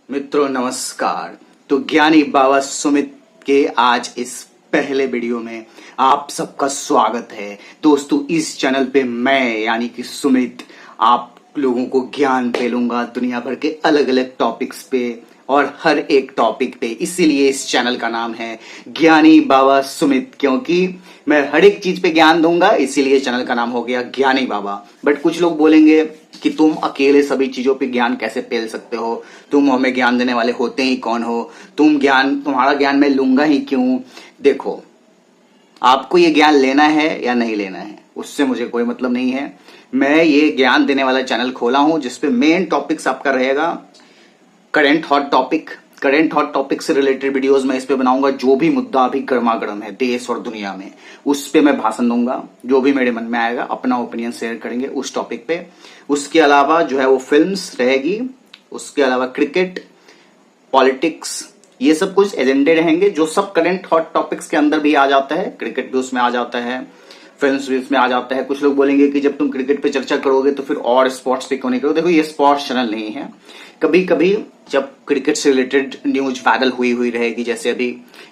मित्रों नमस्कार। तो ज्ञानी बाबा सुमित के आज इस पहले वीडियो में आप सबका स्वागत है। दोस्तों इस चैनल पे मैं यानी कि सुमित आप लोगों को ज्ञान फैलूंगा दुनिया भर के अलग अलग टॉपिक्स पे और हर एक टॉपिक पे। इसीलिए इस चैनल का नाम है ज्ञानी बाबा सुमित, क्योंकि मैं हर एक चीज पे ज्ञान दूंगा, इसीलिए चैनल का नाम हो गया ज्ञानी बाबा। बट कुछ लोग बोलेंगे कि तुम अकेले सभी चीजों पे ज्ञान कैसे फैल सकते हो, तुम हमें ज्ञान देने वाले होते ही कौन हो, तुम्हारा ज्ञान मैं लूंगा ही क्यों। देखो, आपको ये ज्ञान लेना है या नहीं लेना है उससे मुझे कोई मतलब नहीं है। मैं ये ज्ञान देने वाला चैनल खोला हूं जिसपे मेन टॉपिक्स आपका रहेगा करंट हॉट टॉपिक से रिलेटेड वीडियोस मैं इस पे बनाऊंगा। जो भी मुद्दा अभी गर्मा गर्म है देश और दुनिया में, उस पे मैं भाषण दूंगा। जो भी मेरे मन में आएगा अपना ओपिनियन शेयर करेंगे उस टॉपिक पे। उसके अलावा जो है वो फिल्म्स रहेगी, उसके अलावा क्रिकेट, पॉलिटिक्स, ये सब कुछ एजेंडे रहेंगे जो सब करंट हॉट टॉपिक्स के अंदर भी आ जाता है। क्रिकेट भी उसमें आ जाता है, फिल्म्स भी उसमें आ जाता है। कुछ लोग बोलेंगे कि जब तुम क्रिकेट पे चर्चा करोगे तो फिर और स्पोर्ट्स पे क्यों नहीं करोगे। देखो, ये स्पोर्ट्स चैनल नहीं है। कभी कभी जब क्रिकेट से रिलेटेड न्यूज वायरल हुई रहेगी, जैसे अभी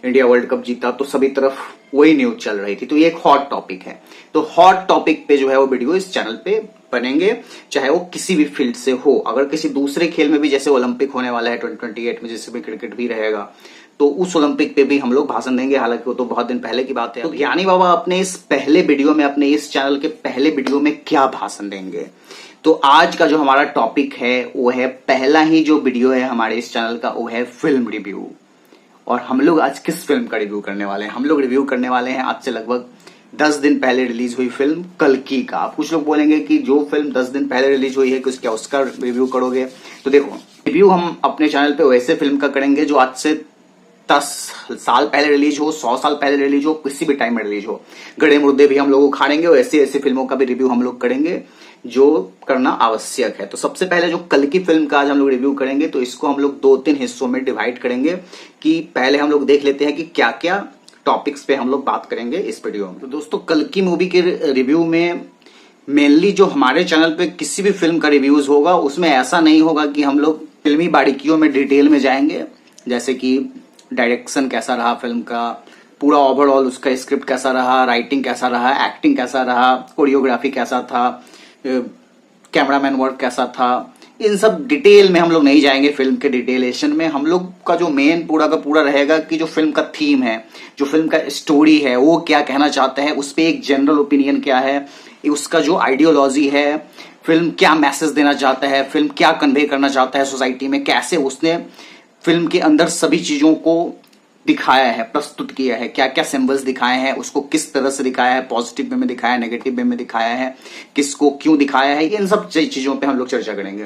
इंडिया वर्ल्ड कप जीता तो सभी तरफ वही न्यूज चल रही थी, तो ये एक हॉट टॉपिक है। तो हॉट टॉपिक पे जो है वो वीडियो इस चैनल पे बनेंगे, चाहे वो किसी भी फील्ड से हो। अगर किसी दूसरे खेल में भी, जैसे ओलंपिक होने वाला है 2028 में, जिसमें क्रिकेट भी रहेगा, तो उस ओलंपिक पे भी हम लोग भाषण देंगे। हालांकि वो तो बहुत दिन पहले की बात है। तो ज्ञानी बाबा अपने इस पहले वीडियो में, अपने इस चैनल के पहले वीडियो में क्या भाषण देंगे। तो आज का जो हमारा टॉपिक है वो है, पहला ही जो वीडियो है हमारे इस चैनल का वो है फिल्म रिव्यू। और हम लोग आज किस फिल्म का रिव्यू करने वाले हैं? हम लोग रिव्यू करने वाले हैं आज से लगभग 10 दिन पहले रिलीज हुई फिल्म कल्कि का। आप कुछ लोग बोलेंगे कि जो फिल्म 10 दिन पहले रिलीज हुई है क्या उसका रिव्यू करोगे? तो देखो, रिव्यू हम अपने चैनल पे वैसे फिल्म का करेंगे जो आज से 10 साल पहले रिलीज हो, 100 साल पहले रिलीज हो, किसी भी टाइम में रिलीज हो। गड़े मुर्दे भी हम लोग उखाड़ेंगे और ऐसी ऐसी फिल्मों का भी रिव्यू हम लोग करेंगे जो करना आवश्यक है। तो सबसे पहले जो कल्कि फिल्म का आज हम लोग रिव्यू करेंगे, तो इसको हम लोग 2-3 हिस्सों में डिवाइड करेंगे। कि पहले हम लोग देख लेते हैं कि क्या क्या टॉपिक्स पे हम लोग बात करेंगे इस वीडियो में। तो दोस्तों, कल्कि मूवी के रिव्यू में मेनली जो हमारे चैनल पे किसी भी फिल्म का रिव्यूज होगा, उसमें ऐसा नहीं होगा कि हम लोग फिल्मी बारीकियों में डिटेल में जाएंगे, जैसे कि डायरेक्शन कैसा रहा फिल्म का, पूरा ओवरऑल उसका स्क्रिप्ट कैसा रहा, राइटिंग कैसा रहा, एक्टिंग कैसा रहा, कोरियोग्राफी कैसा था, कैमरामैन वर्क कैसा था, इन सब डिटेल में हम लोग नहीं जाएंगे। फिल्म के डिटेलेशन में हम लोग का जो मेन पूरा का पूरा रहेगा कि जो फिल्म का थीम है, जो फिल्म का स्टोरी है, वो क्या कहना चाहता है, उस पर एक जनरल ओपिनियन क्या है, उसका जो आइडियोलॉजी है, फिल्म क्या मैसेज देना चाहता है, फिल्म क्या कन्वे करना चाहता है सोसाइटी में, कैसे उसने फिल्म के अंदर सभी चीजों को दिखाया है, प्रस्तुत किया है, क्या क्या सिंबल्स दिखाए हैं, उसको किस तरह से दिखाया है, पॉजिटिव वे में दिखाया है, नेगेटिव वे में दिखाया है, किसको क्यों दिखाया है, इन सब चीजों पे हम लोग चर्चा करेंगे।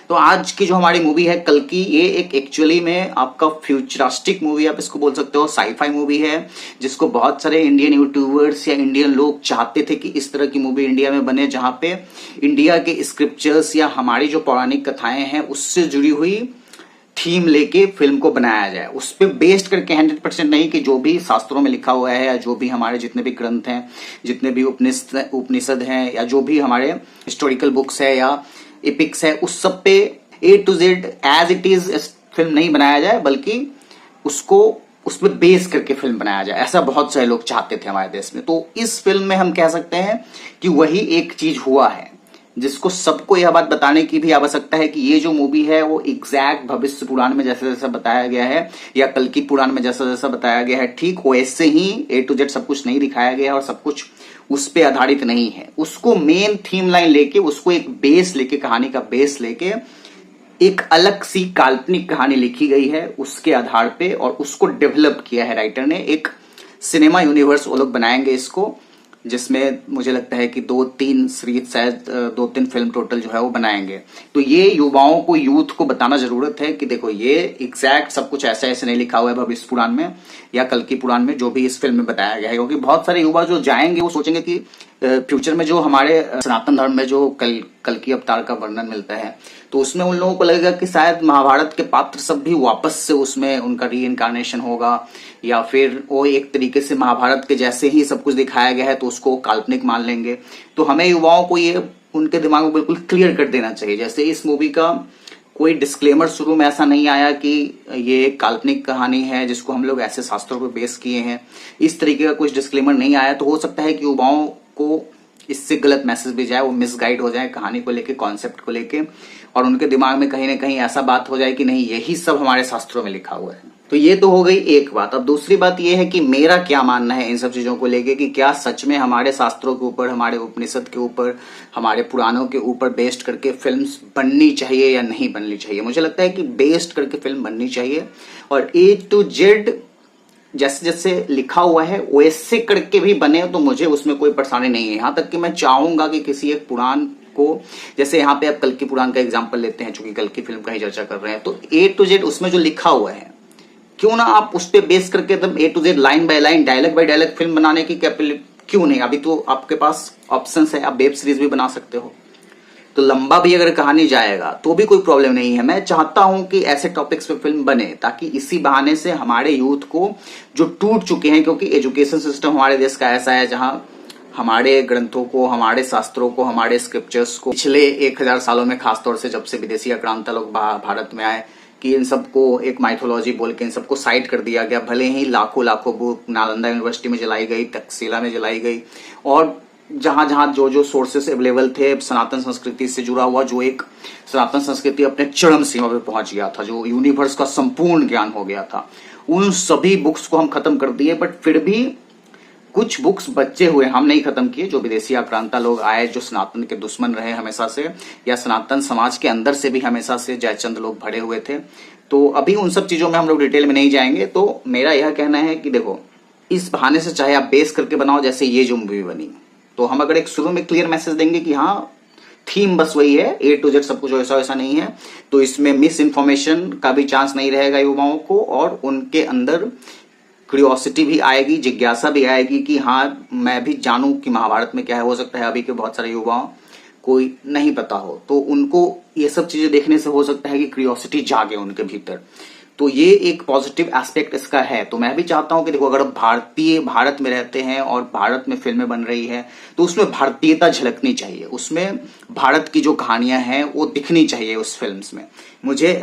तो आज की जो हमारी मूवी है कल्कि, ये एक एक्चुअली में आपका फ्यूचरिस्टिक मूवी आप इसको बोल सकते हो, साईफाई मूवी है, जिसको बहुत सारे इंडियन यूट्यूबर्स या इंडियन लोग चाहते थे कि इस तरह की मूवी इंडिया में बने, जहां पे इंडिया के स्क्रिप्चर्स या हमारी जो पौराणिक कथाएं हैं उससे जुड़ी हुई थीम लेके फिल्म को बनाया जाए। उस पर बेस्ड करके 100% नहीं कि जो भी शास्त्रों में लिखा हुआ है या जो भी हमारे जितने भी ग्रंथ हैं, जितने भी उपनिषद हैं, या जो भी हमारे हिस्टोरिकल बुक्स है या एपिक्स है, उस सब पे A to Z as it is film नहीं बनाया जाए, बल्कि उसको उस पर बेस करके फिल्म बनाया जाए। ऐसा बहुत सारे लोग चाहते थे हमारे देश में। तो इस फिल्म में हम कह सकते हैं कि वही एक चीज हुआ है, जिसको सबको यह बात बताने की भी आवश्यकता है कि ये जो मूवी है वो एग्जैक्ट भविष्य पुराण में जैसा जैसा बताया गया है या कल्कि पुराण में जैसा जैसा बताया गया है, ठीक वैसे ही A to Z सब कुछ नहीं दिखाया गया है और सब कुछ उस पे आधारित नहीं है। उसको मेन थीम लाइन लेके, उसको एक बेस लेके, कहानी का बेस लेके एक अलग सी काल्पनिक कहानी लिखी गई है उसके आधार पे, और उसको डेवलप किया है राइटर ने। एक सिनेमा यूनिवर्स वो लोग बनाएंगे इसको, जिसमें मुझे लगता है कि 2-3 सीरीज, शायद 2-3 फिल्म टोटल जो है वो बनाएंगे। तो ये युवाओं को, यूथ को बताना जरूरत है कि देखो, ये एग्जैक्ट सब कुछ ऐसा ऐसे नहीं लिखा हुआ है भविष्य पुराण में या कल्कि पुराण में, जो भी इस फिल्म में बताया गया है। क्योंकि बहुत सारे युवा जो जाएंगे वो सोचेंगे कि फ्यूचर में जो हमारे सनातन धर्म में जो कल्कि अवतार का वर्णन मिलता है, तो उसमें उन लोगों को लगेगा कि शायद महाभारत के पात्र सब भी वापस से उसमें उनका री इनकारनेशन होगा, या फिर वो एक तरीके से महाभारत के जैसे ही सब कुछ दिखाया गया है तो उसको काल्पनिक मान लेंगे। तो हमें युवाओं को ये उनके दिमाग में बिल्कुल क्लियर कर देना चाहिए। जैसे इस मूवी का कोई डिस्क्लेमर शुरू में ऐसा नहीं आया कि ये एक काल्पनिक कहानी है जिसको हम लोग ऐसे शास्त्रों पर बेस किए हैं, इस तरीके का कुछ डिस्क्लेमर नहीं आया। तो हो सकता है कि युवाओं को इससे गलत मैसेज भी जाए, वो मिसगाइड हो जाए कहानी को लेके, कॉन्सेप्ट को लेके, और उनके दिमाग में कहीं ना कहीं ऐसा बात हो जाए कि नहीं यही सब हमारे शास्त्रों में लिखा हुआ है। तो ये तो हो गई एक बात। अब दूसरी बात ये है कि मेरा क्या मानना है इन सब चीजों को लेके कि क्या सच में हमारे शास्त्रों के ऊपर, हमारे उपनिषद के ऊपर, हमारे पुराणों के ऊपर बेस्ड करके फिल्म्स बननी चाहिए या नहीं बननी चाहिए। मुझे लगता है कि बेस्ड करके फिल्म बननी चाहिए, और A to Z जैसे जैसे लिखा हुआ है वैसे करके भी बने तो मुझे उसमें कोई परेशानी नहीं है। यहां तक कि मैं चाहूंगा कि किसी एक पुराण को, जैसे यहाँ पे आप कल की पुराण का एग्जाम्पल लेते हैं, चूंकि कल की फिल्म का ही चर्चा कर रहे हैं, तो A to Z उसमें जो लिखा हुआ है, क्यों ना आप उस पर बेस करके एकदम A to Z line by line, dialogue by dialogue film बनाने की कैपेबिलिटी क्यों नहीं। अभी तो आपके पास ऑप्शंस है, आप वेब सीरीज भी बना सकते हो, तो लंबा भी अगर कहानी जाएगा तो भी कोई प्रॉब्लम नहीं है। मैं चाहता हूं कि ऐसे टॉपिक्स पे फिल्म बने ताकि इसी बहाने से हमारे यूथ को जो टूट चुके हैं, क्योंकि एजुकेशन सिस्टम हमारे देश का ऐसा है जहां हमारे ग्रंथों को, हमारे शास्त्रों को, हमारे स्क्रिप्चर्स को पिछले 1000 सालों में, खासतौर से जब से विदेशी आक्रांता लोग भारत में आए, कि इन सबको एक माइथोलॉजी बोल के इन सबको साइड कर दिया गया। भले ही लाखों लाखों बुक नालंदा यूनिवर्सिटी में जलाई गई, तक्षशिला में जलाई गई, और जहां जहां जो जो सोर्सेस अवेलेबल थे सनातन संस्कृति से जुड़ा हुआ, जो एक सनातन संस्कृति अपने चरम सीमा पे पहुंच गया था, जो यूनिवर्स का संपूर्ण ज्ञान हो गया था, उन सभी बुक्स को हम खत्म कर दिए। बट फिर भी कुछ बुक्स बचे हुए हम नहीं खत्म किए। जो विदेशी आक्रांता लोग आए, जो सनातन के दुश्मन रहे हमेशा से, या सनातन समाज के अंदर से भी हमेशा से जयचंद लोग भरे हुए थे, तो अभी उन सब चीजों में हम लोग डिटेल में नहीं जाएंगे। तो मेरा यह कहना है कि देखो, इस बहाने से चाहे आप बेस करके बनाओ, जैसे ये जो मूवी बनी, तो हम अगर एक शुरू में क्लियर मैसेज देंगे कि हाँ थीम बस वही है, A to Z सब कुछ ऐसा वैसा नहीं है, तो इसमें मिस इन्फॉर्मेशन का भी चांस नहीं रहेगा युवाओं को, और उनके अंदर क्यूरियोसिटी भी आएगी, जिज्ञासा भी आएगी कि हाँ मैं भी जानूं कि महाभारत में क्या है। हो सकता है अभी के बहुत सारे युवाओं कोई नहीं पता हो, तो उनको ये सब चीजें देखने से हो सकता है कि क्यूरियोसिटी जागे उनके भीतर। तो ये एक पॉजिटिव एस्पेक्ट इसका है। तो मैं भी चाहता हूं कि देखो, अगर भारत में रहते हैं और भारत में फिल्में बन रही है, तो उसमें भारतीयता झलकनी चाहिए, उसमें भारत की जो कहानियां हैं वो दिखनी चाहिए उस फिल्म्स में।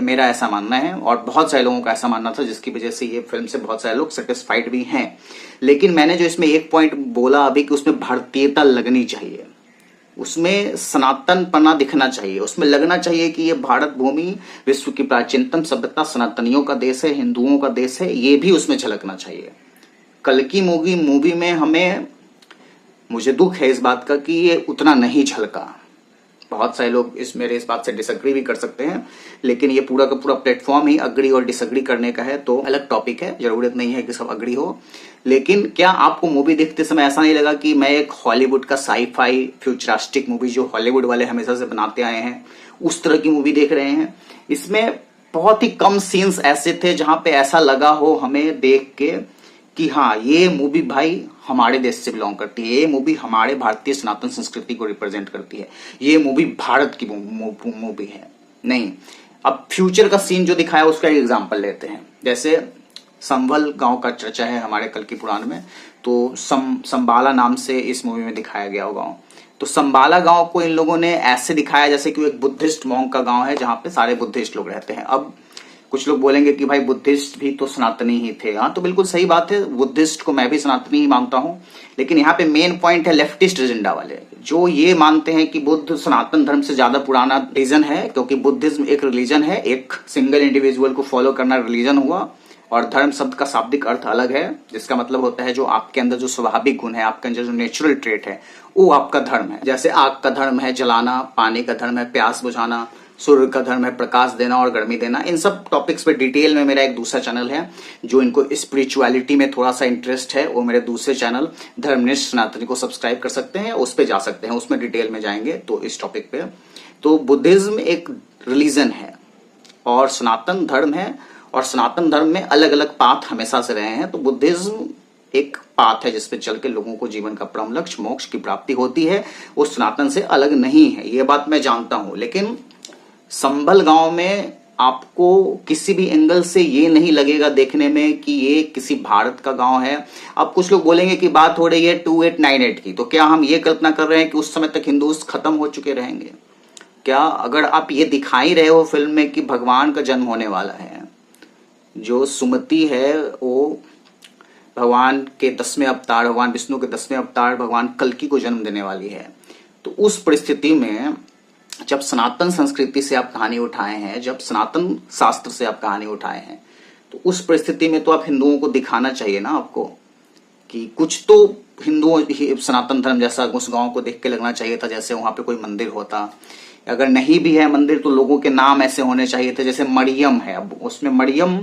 मेरा ऐसा मानना है, और बहुत सारे लोगों का ऐसा मानना था, जिसकी वजह से ये फिल्म से बहुत सारे लोग सेटिस्फाइड भी हैं। लेकिन मैंने जो इसमें एक पॉइंट बोला अभी कि उसमें भारतीयता लगनी चाहिए, उसमें सनातनपना दिखना चाहिए, उसमें लगना चाहिए कि ये भारत भूमि विश्व की प्राचीनतम सभ्यता, सनातनियों का देश है, हिंदुओं का देश है, ये भी उसमें झलकना चाहिए। कल की मूवी में मुझे दुख है इस बात का कि ये उतना नहीं झलका। बहुत सारे लोग इस बात से डिसएग्री भी कर सकते हैं, लेकिन ये पूरा का पूरा प्लेटफॉर्म ही अग्री और डिसएग्री करने का है, तो अलग टॉपिक है, जरूरत नहीं है कि सब अग्री हो। लेकिन क्या आपको मूवी देखते समय ऐसा नहीं लगा कि मैं एक हॉलीवुड का साई-फाई फ्यूचरिस्टिक मूवी, जो हॉलीवुड वाले हमेशा से बनाते आए हैं, उस तरह की मूवी देख रहे हैं? इसमें बहुत ही कम सीन्स ऐसे थे जहां पे ऐसा लगा हो हमें देख के कि हाँ ये मूवी भाई हमारे देश से बिलोंग करती है, ये मूवी हमारे भारतीय सनातन संस्कृति को रिप्रेजेंट करती है, ये मूवी भारत की मूवी है। नहीं, अब फ्यूचर का सीन जो दिखाया उसका एक एग्जांपल लेते हैं। जैसे संभल गांव का चर्चा है हमारे कल की पुराण में, तो संबाला नाम से इस मूवी में दिखाया गया वो गांव। तो संबाला गांव को इन लोगों ने ऐसे दिखाया जैसे कि वो एक बुद्धिस्ट मॉन्क का गांव है, जहां पे सारे बुद्धिस्ट लोग रहते हैं। अब कुछ लोग बोलेंगे कि भाई बुद्धिस्ट भी तो सनातनी ही थे। हाँ, तो बिल्कुल सही बात है, बुद्धिस्ट को मैं भी सनातनी ही मानता हूं। लेकिन यहाँ पे मेन पॉइंट है लेफ्टिस्ट एजेंडा वाले, जो ये मानते हैं कि बुद्ध सनातन धर्म से ज्यादा पुराना रिलीजन है, क्योंकि बुद्धिज्म एक रिलीजन है, एक सिंगल इंडिविजुअल को फॉलो करना रिलीजन हुआ, और धर्म शब्द का शाब्दिक अर्थ अलग है, जिसका मतलब होता है जो आपके अंदर जो स्वाभाविक गुण है, आपके अंदर जो नेचुरल ट्रेट है, वो आपका धर्म है। जैसे आग का धर्म है जलाना, पानी का धर्म है प्यास बुझाना, सूर्य का धर्म है प्रकाश देना और गर्मी देना। इन सब टॉपिक्स पे डिटेल में मेरा एक दूसरा चैनल है, जो इनको स्पिरिचुअलिटी में थोड़ा सा इंटरेस्ट है, वो मेरे दूसरे चैनल धर्मनिष्ठ सनातनी को सब्सक्राइब कर सकते हैं, उस पे जा सकते हैं, उसमें डिटेल में जाएंगे तो इस टॉपिक पे। तो बुद्धिज्म एक रिलीजन है और सनातन धर्म है, और सनातन धर्म में अलग अलग पाथ हमेशा से रहे हैं। तो बुद्धिज्म एक पाथ है जिसपे चल के लोगों को जीवन का परम लक्ष्य मोक्ष की प्राप्ति होती है, वो सनातन से अलग नहीं है, ये बात मैं जानता हूं। लेकिन संभल गांव में आपको किसी भी एंगल से ये नहीं लगेगा देखने में कि ये किसी भारत का गांव है। अब कुछ लोग बोलेंगे कि बात हो रही है 2898 की, तो क्या हम ये कल्पना कर रहे हैं कि उस समय तक हिंदूज खत्म हो चुके रहेंगे क्या? अगर आप ये दिखा ही रहे हो फिल्म में कि भगवान का जन्म होने वाला है, जो सुमति है वो भगवान के 10वें अवतार, भगवान विष्णु के 10वें अवतार भगवान कल्कि को जन्म देने वाली है, तो उस परिस्थिति में जब सनातन संस्कृति से आप कहानी उठाए हैं, जब सनातन शास्त्र से आप कहानी उठाए हैं, तो उस परिस्थिति में तो आप हिंदुओं को दिखाना चाहिए ना आपको कि कुछ तो हिंदुओं सनातन धर्म जैसा उस गांव को देख के लगना चाहिए था जैसे वहां पे कोई मंदिर होता। अगर नहीं भी है मंदिर तो लोगों के नाम ऐसे होने चाहिए थे जैसे मरियम है। अब उसमें मरियम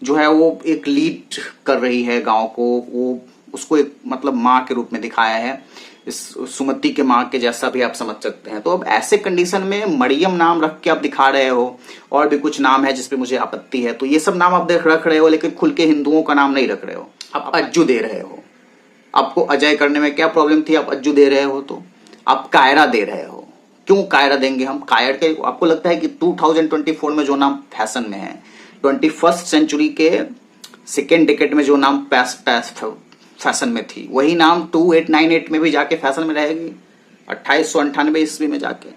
जो है वो एक लीड कर रही है गांव को, वो उसको एक मतलब माँ के रूप में दिखाया है, इस सुमति के माँ के जैसा भी आप समझ सकते हैं। तो अब ऐसे कंडीशन में मरियम नाम रख के आप दिखा रहे हो, और भी कुछ नाम है जिसपे मुझे आपत्ति है, तो ये सब नाम आप रख रहे हो लेकिन खुल के हिंदुओं का नाम नहीं रख रहे हो, आप अज्जू दे रहे हो। आपको अजय करने में क्या प्रॉब्लम थी? आप अज्जू दे रहे हो तो आप कायरा दे रहे हो। क्यों कायरा देंगे हम? कायर के आपको लगता है कि 2024 में जो नाम फैशन में है, 21st सेंचुरी के सेकेंड डिकेड में जो नाम फैशन में थी, वही नाम 2898 में भी जाके फैशन में रहेगी, 2898 ईस्वी में जाके?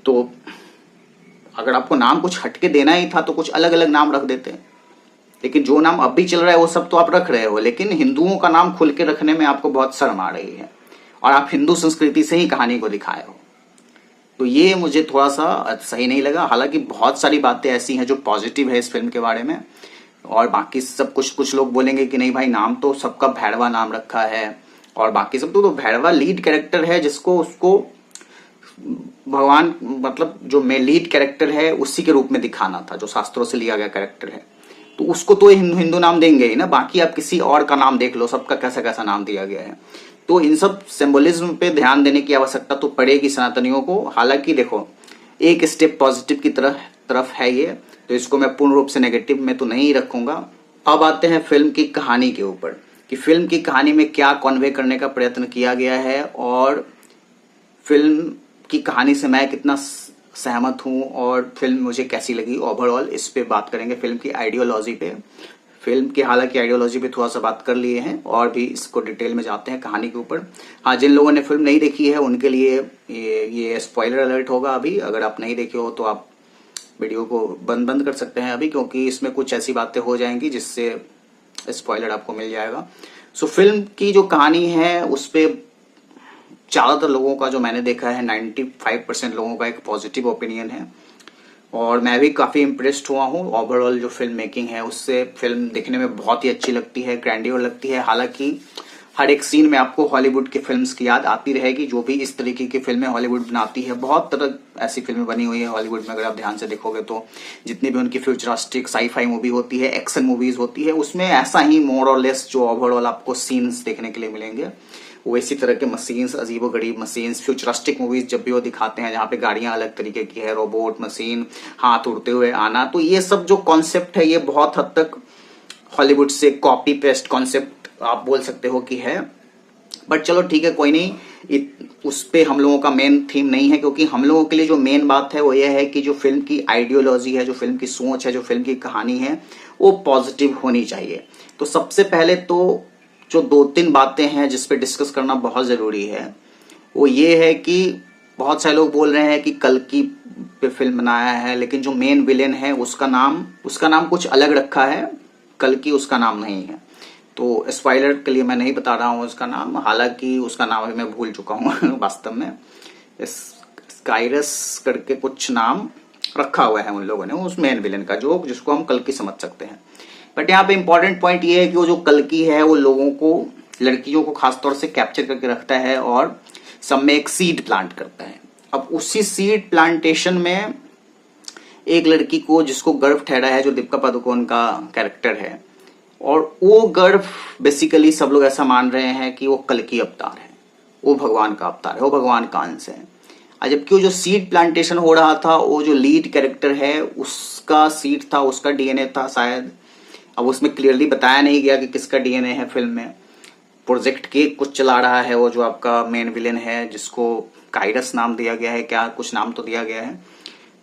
तो अगर आपको नाम कुछ हटके देना ही था तो कुछ अलग अलग नाम रख देते, लेकिन जो नाम अब भी चल रहा है वो सब तो आप रख रहे हो, लेकिन हिंदुओं का नाम खुल के रखने में आपको बहुत शर्म आ रही है, और आप हिंदू संस्कृति से ही कहानी को दिखाए हो। तो ये मुझे थोड़ा सा सही नहीं लगा। हालांकि बहुत सारी बातें ऐसी हैं जो पॉजिटिव है इस फिल्म के बारे में, और बाकी सब कुछ लोग बोलेंगे कि नहीं भाई नाम तो सबका भैरवा नाम रखा है, और बाकी सब तो भैरवा लीड कैरेक्टर है जिसको उसको भगवान मतलब जो मैं लीड कैरेक्टर है उसी के रूप में दिखाना था, जो शास्त्रों से लिया गया कैरेक्टर है, तो उसको तो हिंदू नाम देंगे ही ना। बाकी आप किसी और का नाम देख लो, सबका कैसा कैसा नाम दिया गया है। तो इन सब सिंबलिज्म पे ध्यान देने की आवश्यकता तो पड़ेगी सनातनियों को। हालांकि देखो एक स्टेप पॉजिटिव की तरफ है ये, तो इसको मैं पूर्ण रूप से नेगेटिव में तो नहीं रखूंगा। अब आते हैं फिल्म की कहानी के ऊपर कि फिल्म की कहानी में क्या कन्वे करने का प्रयत्न किया गया है, और फिल्म की कहानी से मैं कितना सहमत हूं, और फिल्म मुझे कैसी लगी ओवरऑल, इस पे बात करेंगे। फिल्म की आइडियोलॉजी पे, फिल्म की हालांकि आइडियोलॉजी पे थोड़ा सा बात कर लिए हैं, और भी इसको डिटेल में जाते हैं कहानी के ऊपर। हाँ, जिन लोगों ने फिल्म नहीं देखी है उनके लिए ये स्पॉइलर अलर्ट होगा अभी। अगर आप नहीं देखे हो तो आप वीडियो को बंद कर सकते हैं अभी, क्योंकि इसमें कुछ ऐसी बातें हो जाएंगी जिससे स्पॉइलर आपको मिल जाएगा। सो फिल्म की जो कहानी है उस पर ज्यादातर लोगों का, जो मैंने देखा है 95% लोगों का एक पॉजिटिव ओपिनियन है, और मैं भी काफी इम्प्रेस्ड हुआ हूँ ओवरऑल जो फिल्म मेकिंग है उससे। फिल्म देखने में बहुत ही अच्छी लगती है, ग्रैंडियर लगती है। हालांकि हर एक सीन में आपको हॉलीवुड की फिल्म्स की याद आती रहेगी, जो भी इस तरीके की फिल्में हॉलीवुड बनाती है। बहुत तरह ऐसी फिल्में बनी हुई है हॉलीवुड में, अगर आप ध्यान से देखोगे तो जितनी भी उनकी फ्यूचरिस्टिक साईफाई मूवी होती है, एक्शन मूवीज होती है, उसमें ऐसा ही मोर और लेस जो ओवरऑल आपको सीन्स देखने के लिए मिलेंगे, वो इसी तरह के मशीन्स, अजीबो गरीब मशीन्स, फ्यूचरिस्टिक मूवीज जब भी वो दिखाते हैं जहाँ पे गाड़ियां अलग तरीके की है, रोबोट, मशीन, हाथ उड़ते हुए आना, तो ये सब जो कॉन्सेप्ट है ये बहुत हद तक हॉलीवुड से कॉपी पेस्ट कॉन्सेप्ट आप बोल सकते हो कि है। बट चलो ठीक है, कोई नहीं, उस पे हम लोगों का मेन थीम नहीं है, क्योंकि हम लोगों के लिए जो मेन बात है वो ये है कि जो फिल्म की आइडियोलॉजी है, जो फिल्म की सोच है, जो फिल्म की कहानी है, वो पॉजिटिव होनी चाहिए। तो सबसे पहले तो जो 2-3 बातें हैं जिस पे डिस्कस करना बहुत जरूरी है, वो ये है कि बहुत सारे लोग बोल रहे हैं कि कल्कि पे फिल्म बनाया है, लेकिन जो मेन विलेन है उसका नाम कुछ अलग रखा है, कल्कि उसका नाम नहीं है। तो स्पॉइलर के लिए मैं नहीं बता रहा हूँ उसका नाम, हालांकि उसका नाम अभी मैं भूल चुका हूँ वास्तव में। स्काइरस करके कुछ नाम रखा हुआ है उन लोगों ने उस मेन विलेन का, जो जिसको हम कल्कि समझ सकते हैं। बट यहाँ पे इंपॉर्टेंट पॉइंट ये है कि वो जो कल्कि है वो लोगों को, लड़कियों को खासतौर से कैप्चर करके रखता है और सब में एक सीड प्लांट करता है। अब उसी सीड प्लांटेशन में एक लड़की को, जिसको गर्भ ठहरा है, जो दीपिका पादुकोण का कैरेक्टर है, और वो गर्भ बेसिकली सब लोग ऐसा मान रहे हैं कि वो कल्कि अवतार है, वो भगवान का अवतार है, वो भगवान का अंश है। जबकि वो जो सीड प्लांटेशन हो रहा था, वो जो लीड कैरेक्टर है उसका सीड था, उसका डीएनए था शायद। अब उसमें क्लियरली बताया नहीं गया कि किसका डीएनए है। फिल्म में प्रोजेक्ट के कुछ चला रहा है वो जो आपका मेन विलेन है, जिसको काइरस नाम दिया गया है, क्या कुछ नाम तो दिया गया है।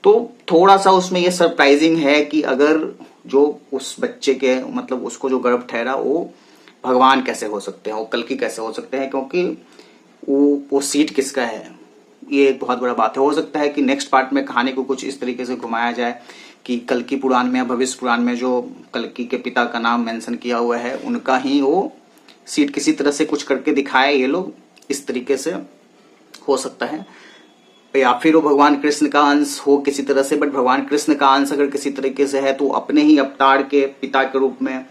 तो थोड़ा सा उसमें ये सरप्राइजिंग है कि अगर जो उस बच्चे के मतलब उसको जो गर्भ ठहरा वो भगवान कैसे हो सकते हैं, वो कल्कि कैसे हो सकते हैं, क्योंकि वो सीट किसका है, ये एक बहुत बड़ा बात है। हो सकता है कि नेक्स्ट पार्ट में कहानी को कुछ इस तरीके से घुमाया जाए कि कल्कि पुराण में या भविष्य पुराण में जो कल्कि के पिता का नाम मेंशन किया हुआ है उनका ही वो सीट किसी तरह से कुछ करके दिखाए ये लोग, इस तरीके से हो सकता है। या फिर वो भगवान कृष्ण का अंश हो किसी तरह से, बट भगवान कृष्ण का अंश अगर किसी तरीके से है तो अपने ही अवतार के पिता के रूप में,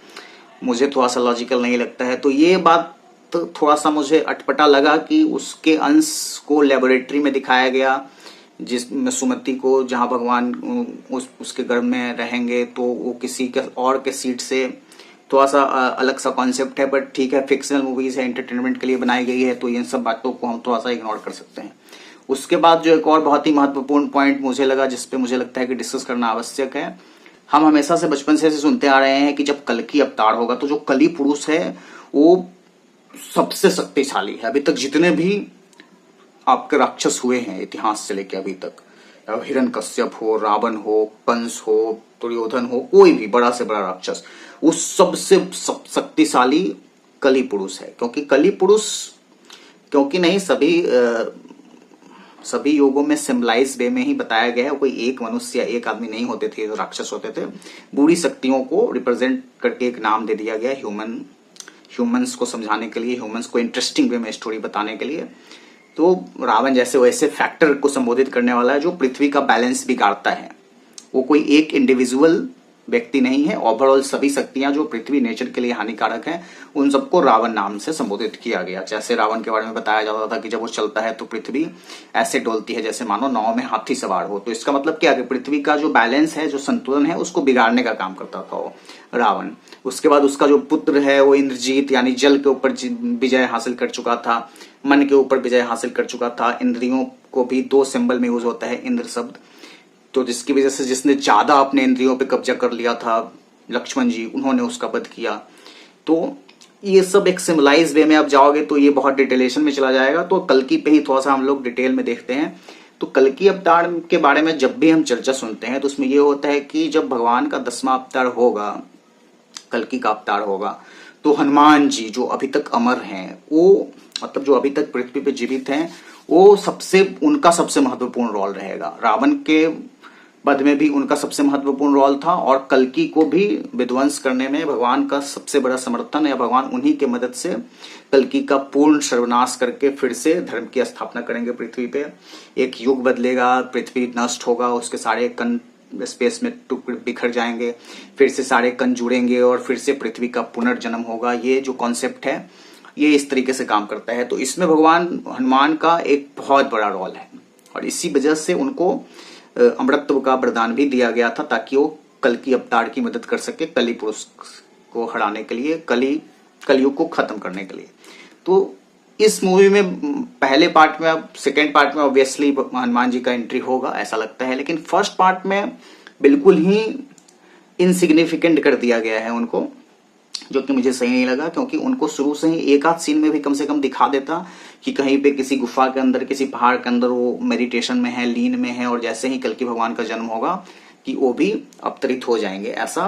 मुझे थोड़ा सा लॉजिकल नहीं लगता है। तो ये बात तो थोड़ा सा मुझे अटपटा लगा कि उसके अंश को लेबोरेटरी में दिखाया गया जिसमें सुमति को, जहां भगवान उसके गर्भ में रहेंगे, तो वो किसी के और के सीट से, थोड़ा सा अलग सा कॉन्सेप्ट है। बट ठीक है, फिक्शनल मूवीज है, एंटरटेनमेंट के लिए बनाई गई है, तो इन सब बातों को हम थोड़ा सा इग्नोर कर सकते हैं। उसके बाद जो एक और बहुत ही महत्वपूर्ण पॉइंट मुझे लगा, जिसपे मुझे लगता है कि डिस्कस करना आवश्यक है, हम हमेशा से बचपन से सुनते आ रहे हैं कि जब कल्कि अवतार होगा तो जो कली पुरुष है वो सबसे शक्तिशाली है। अभी तक जितने भी आपके राक्षस हुए हैं इतिहास से लेके अभी तक, हिरण्यकश्यप हो, रावण हो, कंस हो, दुर्योधन हो, कोई भी बड़ा से बड़ा राक्षस, वो सबसे शक्तिशाली कली पुरुष है। क्योंकि कली पुरुष, क्योंकि नहीं, सभी योगों में सिम्बलाइज वे में ही बताया गया है। कोई एक मनुष्य या एक आदमी नहीं होते थे जो राक्षस होते थे, बुरी शक्तियों को रिप्रेजेंट करके एक नाम दे दिया गया ह्यूमंस को समझाने के लिए, ह्यूमंस को इंटरेस्टिंग वे में स्टोरी बताने के लिए। तो रावण जैसे वैसे फैक्टर को संबोधित करने वाला है जो पृथ्वी का बैलेंस बिगाड़ता है। वो कोई एक इंडिविजुअल व्यक्ति नहीं है, ओवरऑल सभी शक्तियां जो पृथ्वी नेचर के लिए हानिकारक हैं उन सबको रावण नाम से संबोधित किया गया। जैसे रावण के बारे में बताया जाता था कि जब वो चलता है तो पृथ्वी ऐसे डोलती है जैसे मानो नाव में हाथी सवार हो। तो इसका मतलब क्या है कि पृथ्वी का जो बैलेंस है, जो संतुलन है, उसको बिगाड़ने का काम करता था वो रावण। उसके बाद उसका जो पुत्र है वो इंद्रजीत, यानी जल के ऊपर विजय हासिल कर चुका था, मन के ऊपर विजय हासिल कर चुका था। इंद्रियों को भी दो सिंबल में यूज होता है, इंद्र शब्द, तो जिसकी वजह से जिसने ज्यादा अपने इंद्रियों पे कब्जा कर लिया था, लक्ष्मण जी, उन्होंने उसका वध किया। तो ये सब एक सिम्बलाइज वे में आप जाओगे तो ये बहुत डिटेलेशन में चला जाएगा। तो कल्कि पे ही थोड़ा सा हम लोग डिटेल में देखते हैं। तो कल्कि अवतार के बारे में जब भी हम चर्चा सुनते हैं तो उसमें ये होता है कि जब भगवान का 10वां अवतार होगा, कल्कि का अवतार होगा, तो हनुमान जी जो अभी तक अमर हैं, वो मतलब जो अभी तक पृथ्वी पे जीवित हैं, वो उनका सबसे महत्वपूर्ण रोल रहेगा। रावण के वध में भी उनका सबसे महत्वपूर्ण रोल था, और कल्कि को भी विध्वंस करने में भगवान का सबसे बड़ा समर्थन, या भगवान उन्हीं के मदद से कल्कि का पूर्ण सर्वनाश करके फिर से धर्म की स्थापना करेंगे पृथ्वी पे। एक युग बदलेगा, पृथ्वी नष्ट होगा, उसके सारे कण स्पेस में बिखर जाएंगे, फिर से सारे कण जुड़ेंगे और फिर से पृथ्वी का पुनर्जन्म होगा। ये जो कॉन्सेप्ट है ये इस तरीके से काम करता है। तो इसमें भगवान हनुमान का एक बहुत बड़ा रोल है, और इसी वजह से उनको अमृतत्व का वरदान भी दिया गया था, ताकि वो कल्कि अवतार की मदद कर सके कली पुरुष को हराने के लिए, कलयुग को खत्म करने के लिए। तो इस मूवी में पहले पार्ट में, अब सेकेंड पार्ट में ऑब्वियसली हनुमान जी का एंट्री होगा ऐसा लगता है, लेकिन फर्स्ट पार्ट में बिल्कुल ही इनसिग्निफिकेंट कर दिया गया है उनको, जो कि मुझे सही नहीं लगा। क्योंकि उनको शुरू से ही एक आध सीन में भी कम से कम दिखा देता कि कहीं पे किसी गुफा के अंदर, किसी पहाड़ के अंदर वो मेडिटेशन में है, लीन में है, और जैसे ही कल्कि भगवान का जन्म होगा कि वो भी अवतरित हो जाएंगे, ऐसा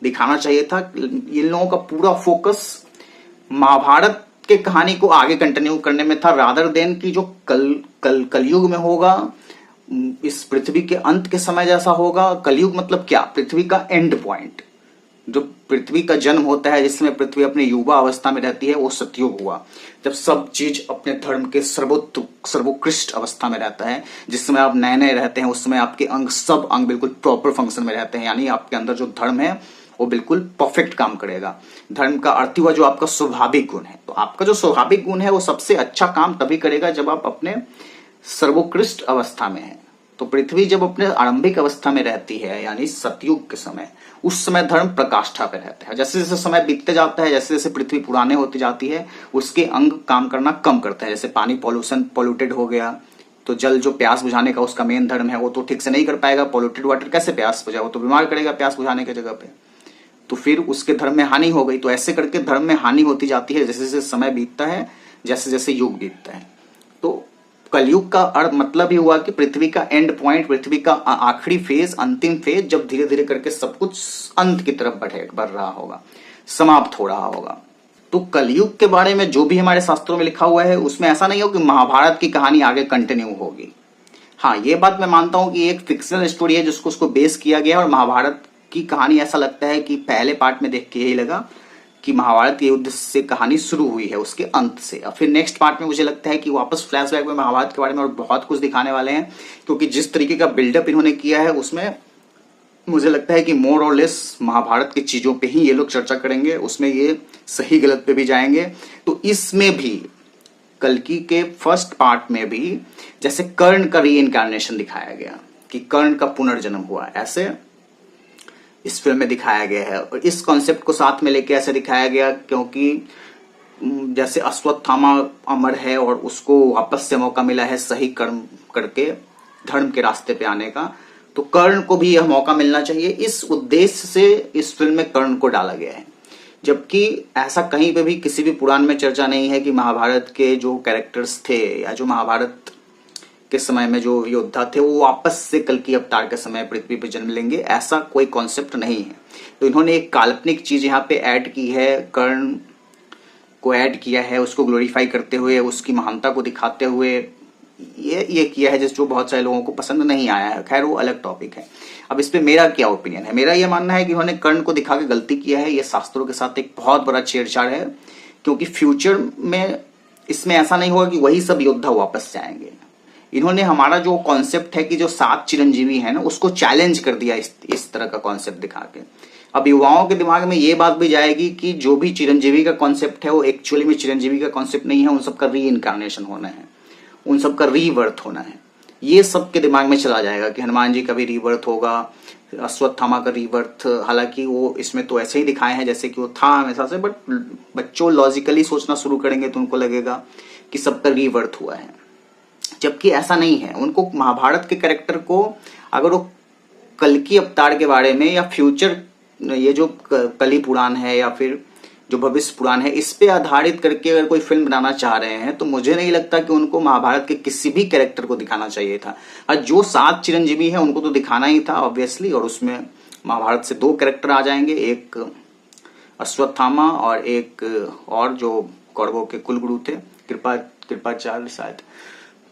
दिखाना चाहिए था। इन लोगों का पूरा फोकस महाभारत के कहानी को आगे कंटिन्यू करने में था, रादर देन कि जो कलयुग में होगा, इस पृथ्वी के अंत के समय जैसा होगा। कलयुग मतलब क्या? पृथ्वी का एंड पॉइंट। जो पृथ्वी का जन्म होता है, जिस समय पृथ्वी अपने युवा अवस्था में रहती है, वो सतयुग हुआ, जब सब चीज अपने धर्म के सर्वोत्कृष्ट अवस्था में रहता है। जिस समय आप नए नए रहते हैं उस समय आपके सब अंग बिल्कुल प्रॉपर फंक्शन में रहते हैं, यानी आपके अंदर जो धर्म है वो बिल्कुल परफेक्ट काम करेगा। धर्म का अर्थ हुआ जो आपका स्वाभाविक गुण है। तो आपका जो स्वाभाविक गुण है वो सबसे अच्छा काम तभी करेगा जब आप अपने सर्वोत्कृष्ट अवस्था में है। तो पृथ्वी जब अपने आरंभिक अवस्था में रहती है, यानी सतयुग के समय, उस समय धर्म प्रकाष्ठा पे रहता है। जैसे जैसे समय बीतते जाता है, जैसे जैसे पृथ्वी पुराने होती जाती है, उसके अंग काम करना कम करता है। जैसे पानी पॉल्यूटेड हो गया, तो जल जो प्यास बुझाने का उसका मेन धर्म है वो तो ठीक से नहीं कर पाएगा। पॉल्यूटेड वाटर कैसे प्यास बुझाए? वो तो बीमार करेगा प्यास बुझाने की जगह पे। तो फिर उसके धर्म में हानि हो गई। तो ऐसे करके धर्म में हानि होती जाती है जैसे जैसे समय बीतता है, जैसे जैसे युग बीतता है। तो कलयुग का अर्थ मतलब ही हुआ कि पृथ्वी का एंड पॉइंट, पृथ्वी का आखिरी फेज, अंतिम फेज, जब धीरे धीरे करके सब कुछ अंत की तरफ बढ़ रहा होगा, समाप्त हो रहा होगा। तो कलयुग के बारे में जो भी हमारे शास्त्रों में लिखा हुआ है उसमें ऐसा नहीं हो कि महाभारत की कहानी आगे कंटिन्यू होगी। हाँ, ये बात मैं मानता हूं कि एक फिक्शनल स्टोरी है जिसको उसको बेस किया गया है, और महाभारत की कहानी ऐसा लगता है कि पहले पार्ट में देख के यही लगा कि महाभारत के युद्ध से कहानी शुरू हुई है, उसके अंत से। और फिर नेक्स्ट पार्ट में मुझे लगता है कि वापस फ्लैशबैक में महाभारत के बारे में और बहुत कुछ दिखाने वाले हैं, क्योंकि जिस तरीके का बिल्डअप इन्होंने किया है उसमें मुझे लगता है कि मोर और लेस महाभारत की चीजों पे ही ये लोग चर्चा करेंगे, उसमें ये सही गलत पे भी जाएंगे। तो इसमें भी कल्कि के फर्स्ट पार्ट में भी जैसे कर्ण का री-इनकार्नेशन दिखाया गया कि कर्ण का पुनर्जन्म हुआ, ऐसे इस फिल्म में दिखाया गया है। और इस कॉन्सेप्ट को साथ में लेके ऐसे दिखाया गया क्योंकि जैसे अश्वत्थामा अमर है और उसको वापस से मौका मिला है सही कर्म करके धर्म के रास्ते पे आने का, तो कर्ण को भी यह मौका मिलना चाहिए। इस उद्देश्य से इस फिल्म में कर्ण को डाला गया है, जबकि ऐसा कहीं पे भी किसी भी पुराण में चर्चा नहीं है कि महाभारत के जो कैरेक्टर्स थे या जो महाभारत के समय में जो योद्धा थे वो वापस से कल्कि अवतार के समय पृथ्वी पर जन्म लेंगे, ऐसा कोई कॉन्सेप्ट नहीं है। तो इन्होंने एक काल्पनिक चीज यहाँ पे ऐड की है, कर्ण को ऐड किया है, उसको ग्लोरीफाई करते हुए, उसकी महानता को दिखाते हुए ये किया है, जो बहुत सारे लोगों को पसंद नहीं आया है। खैर वो अलग टॉपिक है। अब इस पे मेरा क्या ओपिनियन है? मेरा ये मानना है कि उन्होंने कर्ण को दिखा के गलती किया है। ये शास्त्रों के साथ एक बहुत बड़ा छेड़छाड़ है, क्योंकि फ्यूचर में इसमें ऐसा नहीं होगा कि वही सब योद्धा वापस जाएंगे। इन्होंने हमारा जो कॉन्सेप्ट है कि जो 7 चिरंजीवी है ना, उसको चैलेंज कर दिया इस तरह का कॉन्सेप्ट दिखा के। अब युवाओं के दिमाग में ये बात भी जाएगी कि जो भी चिरंजीवी का कॉन्सेप्ट है वो एक्चुअली में चिरंजीवी का कॉन्सेप्ट नहीं है, उन सबका री इनकारनेशन होना है, उन सबका रीबर्थ होना है। ये सबके दिमाग में चला जाएगा कि हनुमान जी का भी रीबर्थ होगा, अश्वत्थामा का रीबर्थ। हालांकि वो इसमें तो ऐसे ही दिखाए हैं जैसे कि वो था हमेशा से, बट बच्चों लॉजिकली सोचना शुरू करेंगे तो उनको लगेगा कि सबका रीबर्थ हुआ है, जबकि ऐसा नहीं है। उनको महाभारत के कैरेक्टर को अगर वो कल्कि अवतार के बारे में या फ्यूचर, ये जो कली पुराण है या फिर जो भविष्य पुराण है, इस पे आधारित करके अगर कोई फिल्म बनाना चाह रहे हैं तो मुझे नहीं लगता कि उनको महाभारत के किसी भी कैरेक्टर को दिखाना चाहिए था। और जो 7 चिरंजीवी हैं उनको तो दिखाना ही था ऑब्वियसली, और उसमें महाभारत से 2 कैरेक्टर आ जाएंगे, एक अश्वत्थामा और एक और जो कौरवों के कुलगुरु थे, कृपाचार्य शायद।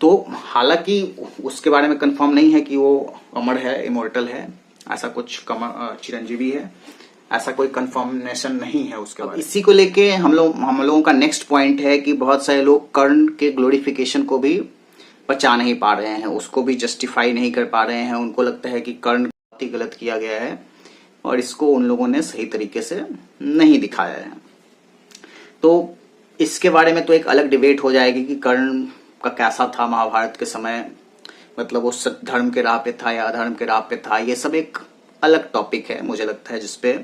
तो हालांकि उसके बारे में कंफर्म नहीं है कि वो अमर है, इमोर्टल है, ऐसा कुछ चिरंजीवी है, ऐसा कोई कंफर्मेशन नहीं है उसके बाद। इसी को लेके हम लोगों का नेक्स्ट पॉइंट है कि बहुत सारे लोग कर्ण के ग्लोरिफिकेशन को भी पचा नहीं पा रहे हैं, उसको भी जस्टिफाई नहीं कर पा रहे हैं। उनको लगता है कि कर्ण बहुत ही गलत किया गया है और इसको उन लोगों ने सही तरीके से नहीं दिखाया है। तो इसके बारे में तो एक अलग डिबेट हो जाएगी कि कर्ण का कैसा था महाभारत के समय, मतलब वो धर्म के राह पे था या अधर्म के राह पे था। ये सब एक अलग टॉपिक है मुझे लगता है, जिसपे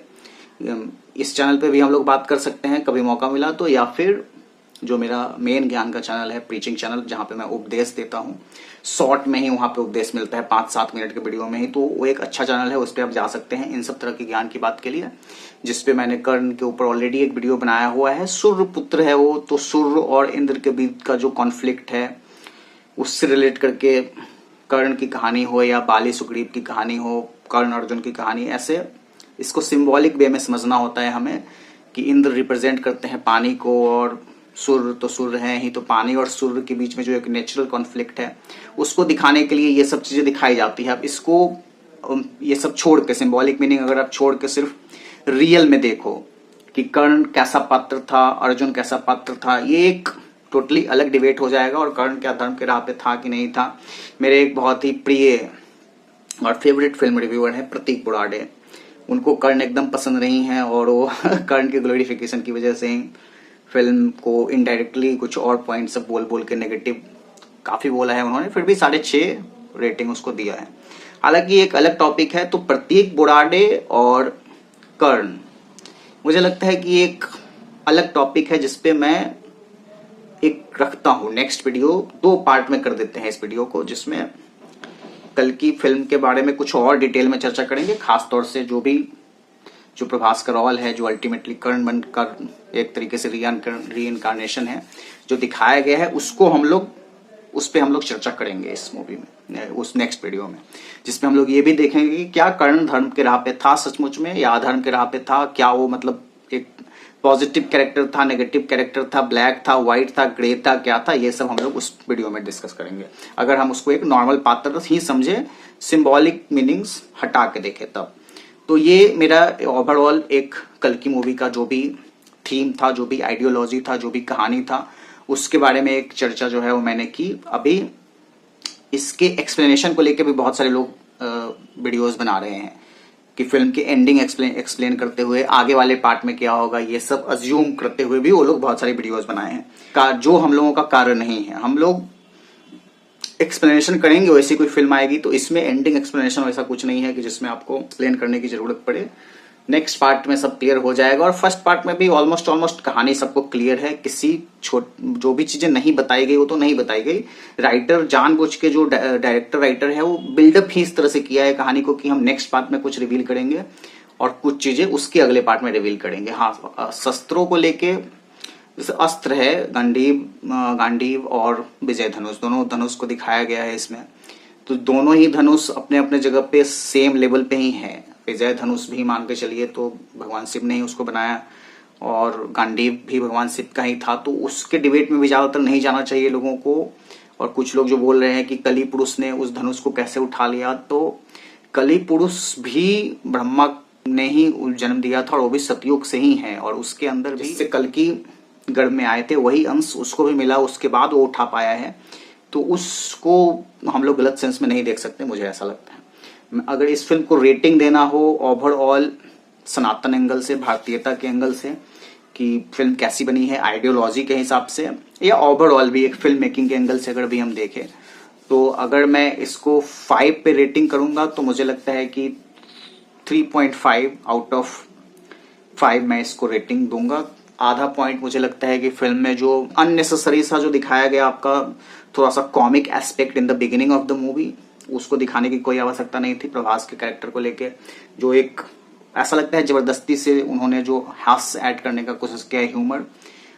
इस चैनल पे भी हम लोग बात कर सकते हैं कभी मौका मिला तो, या फिर जो मेरा मेन ज्ञान का चैनल है, प्रीचिंग चैनल, जहां पे मैं उपदेश देता हूँ शॉर्ट में ही, वहां पे उपदेश मिलता है 5-7 मिनट के वीडियो में ही। तो वो एक अच्छा चैनल है, उस पर आप जा सकते हैं इन सब तरह के ज्ञान की बात के लिए, जिसपे मैंने कर्ण के ऊपर ऑलरेडी एक वीडियो बनाया हुआ है। सूर्य पुत्र है वो, तो सूर्य और इंद्र के बीच का जो कॉन्फ्लिक्ट है उससे रिलेट करके कर्ण की कहानी हो या बाली सुग्रीव की कहानी हो, कर्ण अर्जुन की कहानी, ऐसे इसको सिंबॉलिक वे में समझना होता है हमें कि इंद्र रिप्रेजेंट करते हैं पानी को और सूर्य तो सूर्य है ही, तो पानी और सूर्य के बीच में जो एक नेचुरल कॉन्फ्लिक्ट है उसको दिखाने के लिए ये सब चीजें दिखाई जाती है। अब इसको ये सब छोड़ के, सिंबॉलिक मीनिंग अगर आप छोड़ के सिर्फ रियल में देखो कि कर्ण कैसा पात्र था, अर्जुन कैसा पात्र था, ये एक टोटली अलग डिबेट हो जाएगा। और कर्ण क्या धर्म के राह पे था कि नहीं था। मेरे एक बहुत ही प्रिय और फेवरेट फिल्म रिव्यूअर है प्रतीक बुराड़े, उनको कर्ण एकदम पसंद नहीं है और वो कर्ण के ग्लोरिफिकेशन की वजह से फिल्म को इनडायरेक्टली कुछ और पॉइंट सब बोल के नेगेटिव काफी बोला है उन्होंने, फिर भी 6.5 रेटिंग उसको दिया है। हालांकि एक अलग टॉपिक है। तो प्रतीक बुराड़े और कर्ण मुझे लगता है कि एक अलग टॉपिक है जिसपे मैं एक रखता हूं नेक्स्ट वीडियो, 2 पार्ट में कर देते हैं इस वीडियो को, जिसमें कल की फिल्म के बारे में कुछ और डिटेल में चर्चा करेंगे। खासतौर से जो प्रभास का रोल है, जो अल्टीमेटली कर्ण बनकर एक तरीके से री इनकारनेशन है जो दिखाया गया है, उसको हम लोग उस पर हम लोग चर्चा करेंगे इस मूवी में, उस नेक्स्ट वीडियो में, जिसमें हम लोग ये भी देखेंगे कि क्या कर्ण धर्म के राह पे था सचमुच में या अधर्म के राह पे था, क्या वो मतलब एक पॉजिटिव कैरेक्टर था, नेगेटिव कैरेक्टर था, ब्लैक था, व्हाइट था, ग्रे था, क्या था, ये सब हम लोग उस वीडियो में डिस्कस करेंगे। अगर हम उसको एक नॉर्मल पात्र ही समझे, सिंबॉलिक मीनिंग्स हटा के देखे तब। तो ये मेरा ओवरऑल एक कल की मूवी का जो भी थीम था, जो भी आइडियोलॉजी था, जो भी कहानी था, उसके बारे में एक चर्चा जो है वो मैंने की। अभी इसके एक्सप्लेनेशन को लेके भी बहुत सारे लोग वीडियोस बना रहे हैं कि फिल्म की एंडिंग एक्सप्लेन करते हुए आगे वाले पार्ट में क्या होगा, ये सब अज्यूम करते हुए भी वो लोग बहुत सारे वीडियोस बनाए हैं, जो हम लोगों का कार्य नहीं है। हम लोग एक्सप्लेनेशन करेंगे, वैसी कोई फिल्म आएगी तो इसमें एंडिंग एक्सप्लेनेशन वैसा कुछ नहीं है कि जिसमें आपको एक्सप्लेन करने की जरूरत पड़े। नेक्स्ट पार्ट में सब क्लियर हो जाएगा, और फर्स्ट पार्ट में भी ऑलमोस्ट कहानी सबको क्लियर है। जो भी चीजें नहीं बताई गई वो तो नहीं बताई गई। राइटर जानबूझ के, जो डायरेक्टर राइटर है, वो बिल्डअप ही इस तरह से किया है कहानी को कि हम नेक्स्ट पार्ट में कुछ रिवील करेंगे और कुछ चीजें उसके अगले पार्ट में रिवील करेंगे। हाँ, शस्त्रों को लेके जैसे अस्त्र है, गांडीव और विजय धनुष, दोनों धनुष को दिखाया गया है इसमें। तो दोनों ही धनुष अपने अपने जगह पे सेम लेवल पे ही है। विजय धनुष भी मान के चलिए तो भगवान शिव ने ही उसको बनाया, और गांडीव भी भगवान शिव का ही था। तो उसके डिबेट में भी ज्यादातर नहीं जाना चाहिए लोगों को। और कुछ लोग जो बोल रहे हैं कि कली पुरुष ने उस धनुष को कैसे उठा लिया, तो कली पुरुष भी ब्रह्मा ने ही जन्म दिया था और वो भी सतयुग से ही है, और उसके अंदर भी जिससे कल की गर्भ में आए थे वही अंश उसको भी मिला, उसके बाद वो उठा पाया है। तो उसको हम लोग गलत सेंस में नहीं देख सकते, मुझे ऐसा लगता है। अगर इस फिल्म को रेटिंग देना हो ओवरऑल सनातन एंगल से, भारतीयता के एंगल से, कि फिल्म कैसी बनी है आइडियोलॉजी के हिसाब से, या ओवरऑल भी एक फिल्म मेकिंग के एंगल से अगर भी हम देखें, तो अगर मैं इसको 5 पे रेटिंग करूंगा तो मुझे लगता है कि 3.5 आउट ऑफ 5 मैं इसको रेटिंग दूंगा। आधा पॉइंट मुझे लगता है कि फिल्म में जो अननेसेसरी सा जो दिखाया गया, आपका थोड़ा सा comic aspect in the beginning of the movie, उसको दिखाने की कोई आवश्यकता नहीं थी। प्रभास के कैरेक्टर को लेके जो एक ऐसा लगता है जबरदस्ती से उन्होंने जो हास्य ऐड करने का कोशिश किया है, ह्यूमर,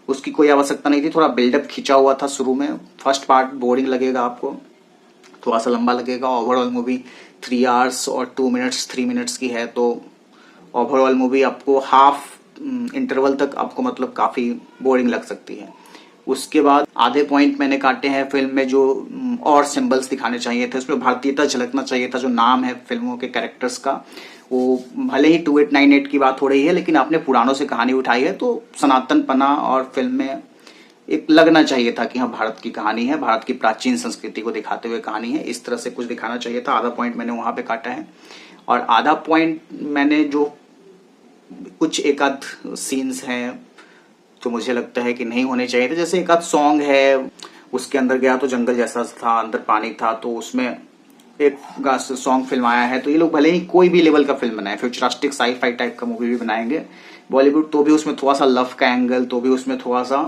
उसकी कोई आवश्यकता नहीं थी। थोड़ा बिल्डअप खींचा हुआ था शुरू में। फर्स्ट पार्ट बोरिंग लगेगा आपको, थोड़ा सा लंबा लगेगा। ओवरऑल मूवी 3 आवर्स और 2 मिनट्स 3 मिनट्स की है, तो ओवरऑल मूवी आपको हाफ इंटरवल तक आपको मतलब काफी बोरिंग लग सकती है। उसके बाद आधे पॉइंट मैंने काटे हैं फिल्म में, जो और सिंबल्स दिखाने चाहिए थे, उसमें भारतीयता झलकना चाहिए था। जो नाम है फिल्मों के कैरेक्टर्स का, वो भले ही 2898 की बात हो रही है, लेकिन आपने पुरानों से कहानी उठाई है तो सनातन पना और फिल्म में एक लगना चाहिए था कि हाँ भारत की कहानी है, भारत की प्राचीन संस्कृति को दिखाते हुए कहानी है, इस तरह से कुछ दिखाना चाहिए था। आधा पॉइंट मैंने वहां पे काटा है, और आधा पॉइंट मैंने जो कुछ एक आध सीन्स हैं तो मुझे लगता है कि नहीं होने चाहिए थे। जैसे एक आध सॉन्ग है, उसके अंदर गया तो जंगल जैसा था, अंदर पानी था, तो उसमें एक सॉन्ग फिल्म आया है। तो ये लोग भले ही कोई भी लेवल का फिल्म बनाए, फ्यूचरिस्टिक साई-फाई टाइप का मूवी भी बनाएंगे बॉलीवुड, तो भी उसमें थोड़ा सा लव का एंगल, तो भी उसमें थोड़ा सा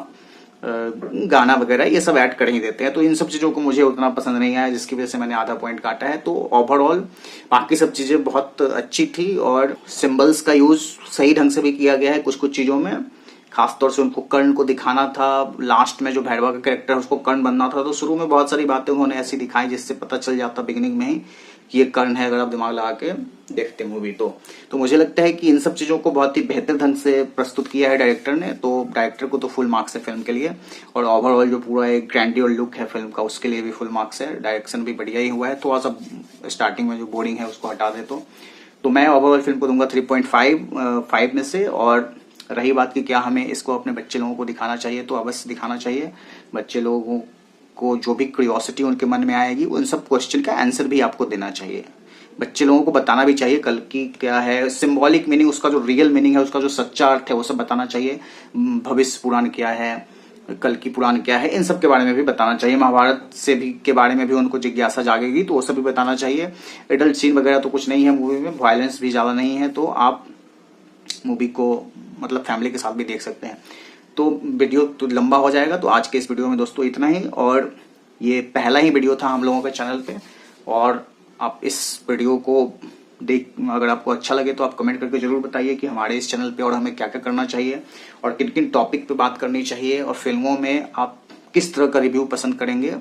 गाना वगैरह ये सब ऐड कर ही देते हैं। तो इन सब चीजों को मुझे उतना पसंद नहीं आया, जिसकी वजह से मैंने आधा पॉइंट काटा है। तो ओवरऑल बाकी सब चीजें बहुत अच्छी थी, और सिंबल्स का यूज सही ढंग से भी किया गया है कुछ कुछ चीजों में। खासतौर से उनको कर्ण को दिखाना था, लास्ट में जो भैरवा का कैरेक्टर है उसको कर्ण बनना था, तो शुरू में बहुत सारी बातें उन्होंने ऐसी दिखाई जिससे पता चल जाता बिगिनिंग में ही कि ये कर्ण है, अगर आप दिमाग लगा के देखते मूवी तो मुझे लगता है कि इन सब चीजों को बहुत ही बेहतर ढंग से प्रस्तुत किया है डायरेक्टर ने। तो डायरेक्टर को तो फुल मार्क्स है फिल्म के लिए, और ओवरऑल जो पूरा एक ग्रैंडियर लुक है फिल्म का उसके लिए भी फुल मार्क्स है। डायरेक्शन भी बढ़िया ही हुआ है, थोड़ा सा स्टार्टिंग में जो बोरिंग है उसको हटा दे तो मैं ओवरऑल फिल्म को दूंगा 3.5 में से। और रही बात की क्या हमें इसको अपने बच्चे लोगों को दिखाना चाहिए, तो अवश्य दिखाना चाहिए। बच्चे लोगों को जो भी क्यूरियोसिटी उनके मन में आएगी उन सब क्वेश्चन का आंसर भी आपको देना चाहिए। बच्चे लोगों को बताना भी चाहिए कल की क्या है, सिंबॉलिक मीनिंग, उसका जो रियल मीनिंग है, उसका जो सच्चा अर्थ है वो सब बताना चाहिए। भविष्य पुराण क्या है, कल की पुराण क्या है, इन सब के बारे में भी बताना चाहिए। महाभारत से भी के बारे में भी उनको जिज्ञासा जागेगी तो वो सब भी बताना चाहिए। एडल्ट सीन वगैरह तो कुछ नहीं है मूवी में, वायलेंस भी ज्यादा नहीं है, तो आप मूवी को मतलब फैमिली के साथ भी देख सकते हैं। तो वीडियो तो लंबा हो जाएगा, तो आज के इस वीडियो में दोस्तों इतना ही। और ये पहला ही वीडियो था हम लोगों के चैनल पे, और आप इस वीडियो को देख अगर आपको अच्छा लगे तो आप कमेंट करके जरूर बताइए कि हमारे इस चैनल पे और हमें क्या क्या करना चाहिए और किन किन टॉपिक पे बात करनी चाहिए, और फिल्मों में आप किस तरह का रिव्यू पसंद करेंगे।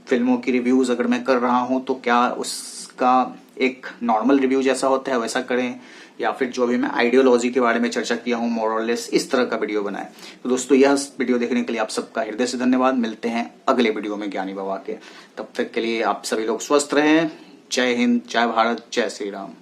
फिल्मों की रिव्यूज अगर मैं कर रहा हूं तो क्या उसका एक नॉर्मल रिव्यू जैसा होता है वैसा करें, या फिर जो भी मैं आइडियोलॉजी के बारे में चर्चा किया हूं मोरलेस इस तरह का वीडियो बनाए। तो दोस्तों यह वीडियो देखने के लिए आप सबका हृदय से धन्यवाद। मिलते हैं अगले वीडियो में ज्ञानी बाबा के। तब तक के लिए आप सभी लोग स्वस्थ रहें। जय हिंद, जय भारत, जय श्री राम।